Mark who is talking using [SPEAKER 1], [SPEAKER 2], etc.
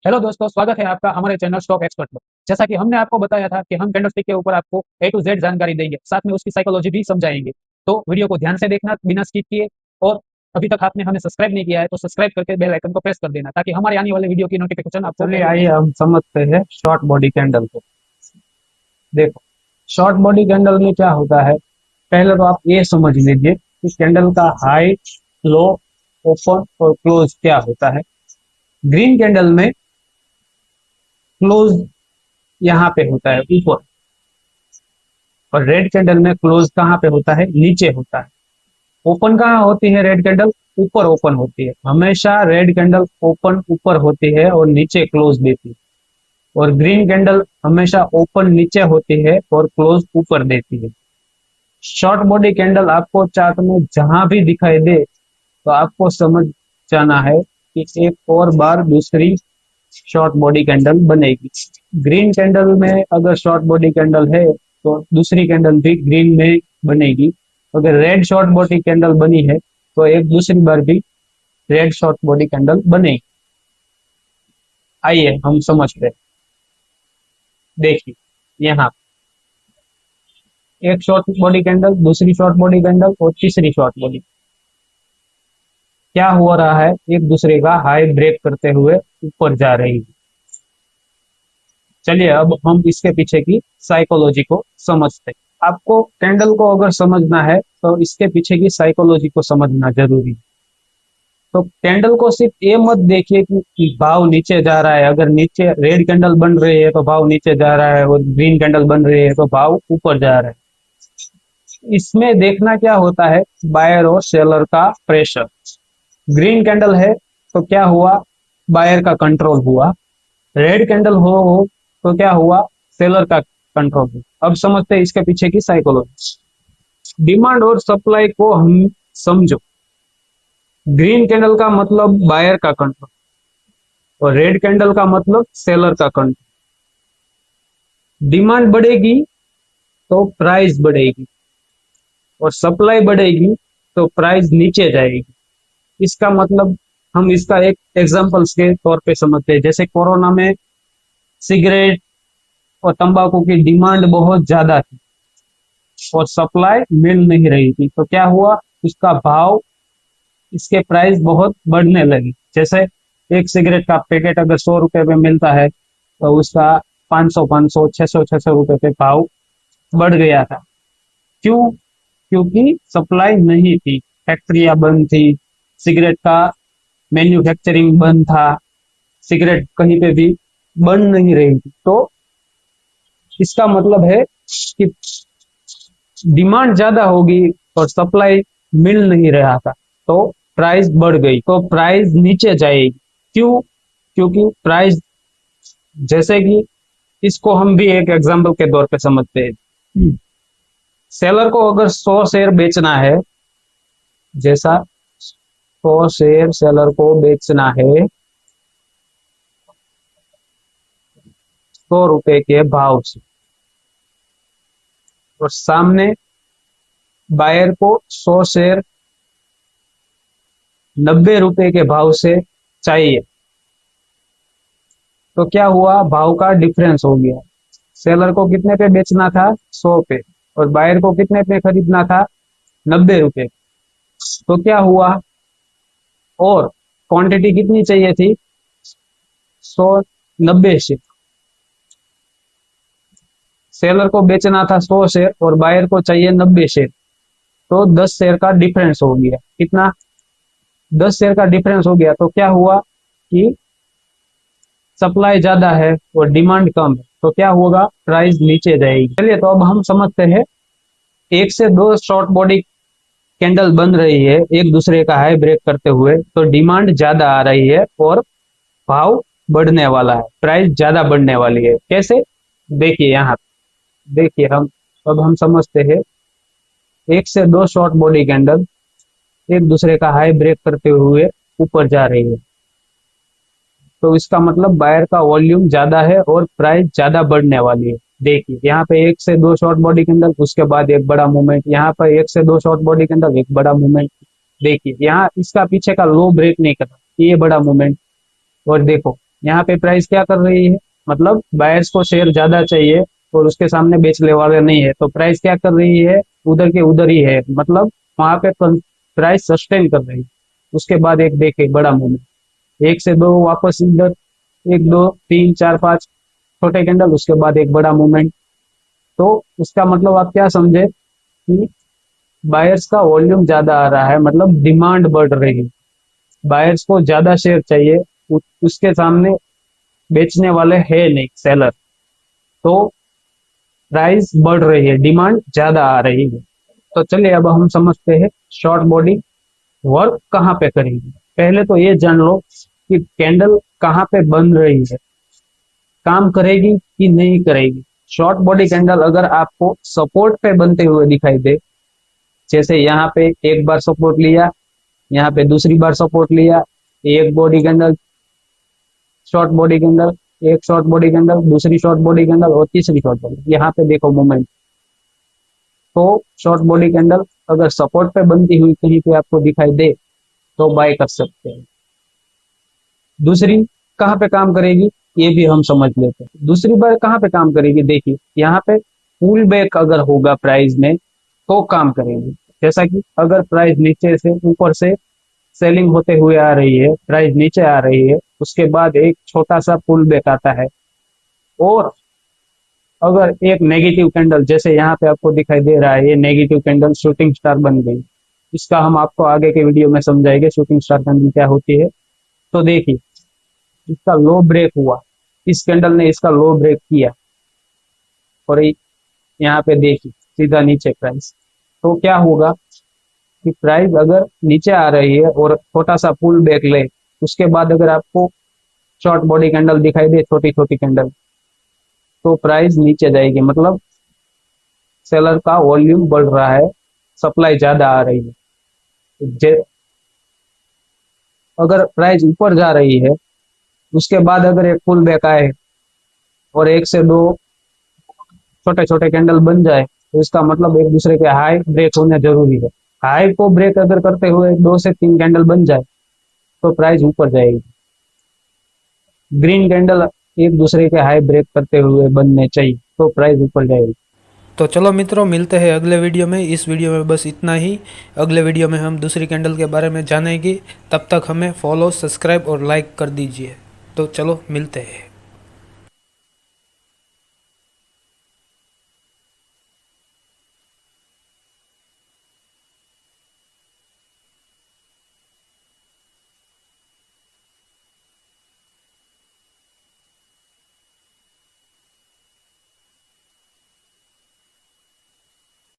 [SPEAKER 1] Hello दोस्तों, स्वागत है आपका हमारे चैनल स्टॉक एक्सपर्ट पर। जैसा कि हमने आपको बताया था कि हम कैंडलस्टिक के ऊपर आपको ए टू जेड जानकारी देंगे, साथ में उसकी साइकोलॉजी भी समझाएंगे। तो वीडियो को ध्यान से देखना बिना स्किप किए। और अभी तक आपने हमें सब्सक्राइब नहीं किया है तो सब्सक्राइब करके बेल आइकन को प्रेस कर देना, ताकि हमारे आने वाले वीडियो की नोटिफिकेशन आपको
[SPEAKER 2] चलिए आइए हम समझते हैं शॉर्ट बॉडी कैंडल को। देखो, शॉर्ट बॉडी कैंडल में क्या होता है। पहले तो आप ये समझ लीजिए कि कैंडल का हाई, लो, ओपन और क्लोज क्या होता है। ग्रीन कैंडल में क्लोज यहाँ पे होता है ऊपर, और रेड कैंडल में क्लोज कहाँ पे होता है, नीचे होता है। ओपन कहाँ होती है रेड कैंडल, ऊपर ओपन होती है। हमेशा रेड कैंडल ओपन ऊपर होती है और नीचे क्लोज देती है। और ग्रीन कैंडल हमेशा ओपन नीचे होती है और क्लोज ऊपर देती है। शॉर्ट बॉडी कैंडल आपको चार्ट में जहां भी दिखाई दे तो आपको समझ जाना है कि एक और बार दूसरी शॉर्ट बॉडी कैंडल बनेगी। ग्रीन कैंडल में अगर शॉर्ट बॉडी कैंडल है तो दूसरी कैंडल भी ग्रीन में बनेगी। अगर रेड शॉर्ट बॉडी कैंडल बनी है तो एक दूसरी बार भी रेड शॉर्ट बॉडी कैंडल बनेगी। आइए हम समझते हैं। देखिए, यहाँ एक शॉर्ट बॉडी कैंडल, दूसरी शॉर्ट बॉडी कैंडल और तीसरी शॉर्ट बॉडी। क्या हो रहा है, एक दूसरे का हाई ब्रेक करते हुए ऊपर जा रही है। चलिए अब हम इसके पीछे की साइकोलॉजी को समझते हैं। आपको कैंडल को अगर समझना है तो इसके पीछे की साइकोलॉजी को समझना जरूरी है। तो कैंडल को सिर्फ ये मत देखिए कि भाव नीचे जा रहा है। अगर नीचे रेड कैंडल बन रही है तो भाव नीचे जा रहा है, और ग्रीन कैंडल बन रही है तो भाव ऊपर जा रहा है। इसमें देखना क्या होता है, बायर और सेलर का प्रेशर। ग्रीन कैंडल है तो क्या हुआ, बायर का कंट्रोल हुआ। रेड कैंडल हो तो क्या हुआ, सेलर का कंट्रोल हुआ। अब समझते हैं इसके पीछे की साइकोलॉजी। डिमांड और सप्लाई को हम समझो। ग्रीन कैंडल का मतलब बायर का कंट्रोल, और रेड कैंडल का मतलब सेलर का कंट्रोल। डिमांड बढ़ेगी तो प्राइस बढ़ेगी, और सप्लाई बढ़ेगी तो प्राइस नीचे जाएगी। इसका मतलब हम इसका एक एग्जांपल्स के तौर पे समझते हैं। जैसे कोरोना में सिगरेट और तंबाकू की डिमांड बहुत ज्यादा थी और सप्लाई मिल नहीं रही थी, तो क्या हुआ, उसका भाव, इसके प्राइस बहुत बढ़ने लगी। जैसे एक सिगरेट का पैकेट अगर 100 रुपए में मिलता है तो उसका 500 600 रुपए पे भाव बढ़ गया था। क्यों? क्योंकि सप्लाई नहीं थी, फैक्ट्रियां बंद थी, सिगरेट का मैन्युफैक्चरिंग बंद था, सिगरेट कहीं पे भी बन नहीं रही थी। तो इसका मतलब है कि डिमांड ज्यादा होगी और सप्लाई मिल नहीं रहा था, तो प्राइस बढ़ गई, तो प्राइस नीचे जाएगी। क्यों? क्योंकि प्राइस, जैसे कि इसको हम भी एक एग्जांपल के तौर पे समझते हैं। सेलर को अगर 100 शेयर बेचना है, जैसा 100 शेयर सेलर को बेचना है 100 रुपए के भाव से, और सामने बायर को 100 शेयर 90 रुपए के भाव से चाहिए, तो क्या हुआ, भाव का डिफरेंस हो गया। सेलर को कितने पे बेचना था, 100 पे, और बायर को कितने पे खरीदना था, 90 रुपए। तो क्या हुआ, और क्वांटिटी कितनी चाहिए थी, 190 शेयर। सेलर को बेचना था 100 शेयर और बायर को चाहिए 90 शेयर, तो 10 शेयर का डिफरेंस हो गया। कितना, 10 शेयर का डिफरेंस हो गया। तो क्या हुआ कि सप्लाई ज्यादा है और डिमांड कम है, तो क्या होगा, प्राइस नीचे जाएगी। चलिए तो अब हम समझते हैं, एक से दो शॉर्ट बॉडी कैंडल बन रही है एक दूसरे का हाई ब्रेक करते हुए, तो डिमांड ज्यादा आ रही है और भाव बढ़ने वाला है, प्राइस ज्यादा बढ़ने वाली है। कैसे, देखिए यहाँ, देखिए हम समझते हैं। एक से दो शॉर्ट बॉडी कैंडल एक दूसरे का हाई ब्रेक करते हुए ऊपर जा रही है, तो इसका मतलब बायर का वॉल्यूम ज्यादा है और प्राइस ज्यादा बढ़ने वाली है। देखिए यहाँ पे एक से दो शॉर्ट बॉडी कैंडल, उसके बाद एक बड़ा मूवमेंट, यहाँ पर एक से दो शॉर्ट बॉडी कैंडल, एक बड़ा मूवमेंट। देखिए यहाँ इसका पीछे का लो ब्रेक नहीं कर रहा, ये बड़ा मूवमेंट। और देखो यहाँ पे प्राइस क्या कर रही है, मतलब बायर्स को शेयर ज्यादा चाहिए और उसके सामने बेचने वाले नहीं है, तो प्राइस क्या कर रही है, उधर के उधर ही है, मतलब वहां पे प्राइस सस्टेन कर रही है। उसके बाद एक देखे बड़ा मूवमेंट, एक से दो वापस इधर, एक दो तीन चार पांच छोटे कैंडल, उसके बाद एक बड़ा मूवमेंट। तो उसका मतलब आप क्या समझे कि बायर्स का वॉल्यूम ज्यादा आ रहा है, मतलब डिमांड बढ़ रही है, बायर्स को ज्यादा शेयर चाहिए, उसके सामने बेचने वाले है नहीं सेलर, तो प्राइस बढ़ रही है, डिमांड ज्यादा आ रही है। तो चलिए अब हम समझते हैं शॉर्ट बॉडी वर्क कहाँ पे करेगी। पहले तो ये जान लो कि कैंडल कहाँ पे बन रही है, काम करेगी कि नहीं करेगी। शॉर्ट बॉडी कैंडल अगर आपको सपोर्ट पे बनते हुए दिखाई दे, जैसे यहाँ पे एक बार सपोर्ट लिया, यहाँ पे दूसरी बार सपोर्ट लिया, एक body candle short body candle, एक शॉर्ट बॉडी कैंडल, दूसरी शॉर्ट बॉडी कैंडल और तीसरी शॉर्ट बॉडी, यहाँ पे देखो मोमेंट। तो शॉर्ट बॉडी कैंडल अगर सपोर्ट पे बनती हुई कहीं पे आपको दिखाई दे तो बाय कर सकते हैं। दूसरी कहाँ पे काम करेगी ये भी हम समझ लेते हैं। दूसरी बार कहाँ पे काम करेगी, देखिए यहाँ पे पुल बैक अगर होगा प्राइस में तो काम करेगी। जैसा कि अगर प्राइस नीचे से ऊपर से सेलिंग होते हुए आ रही है, प्राइस नीचे आ रही है, उसके बाद एक छोटा सा पुल बैक आता है, और अगर एक नेगेटिव कैंडल जैसे यहाँ पे आपको दिखाई दे रहा है, ये नेगेटिव कैंडल शूटिंग स्टार बन गई, इसका हम आपको आगे के वीडियो में समझाएंगे शूटिंग स्टार कैंडल क्या होती है। तो देखिए इसका लो ब्रेक हुआ, इस कैंडल ने इसका लो ब्रेक किया और यहाँ पे देखिए सीधा नीचे प्राइस, तो क्या होगा कि प्राइस अगर नीचे आ रही है और छोटा सा पुल बैक ले, उसके बाद अगर आपको शॉर्ट बॉडी कैंडल दिखाई दे, छोटी छोटी कैंडल, तो प्राइस नीचे जाएगी, मतलब सेलर का वॉल्यूम बढ़ रहा है, सप्लाई ज्यादा आ रही है। अगर प्राइस ऊपर जा रही है, उसके बाद अगर एक पुल बैक आए और एक से दो छोटे छोटे कैंडल बन जाए, तो इसका मतलब एक दूसरे के हाई ब्रेक होने जरूरी है। हाई को ब्रेक अगर करते हुए दो से तीन कैंडल बन जाए तो प्राइस ऊपर जाएगी। ग्रीन कैंडल एक दूसरे के हाई ब्रेक करते हुए बनने चाहिए तो प्राइस ऊपर जाएगी।
[SPEAKER 3] तो चलो मित्रों, मिलते हैं अगले वीडियो में। इस वीडियो में बस इतना ही। अगले वीडियो में हम दूसरी कैंडल के बारे में जानेंगे। तब तक हमें फॉलो, सब्सक्राइब और लाइक कर दीजिए। तो चलो मिलते हैं।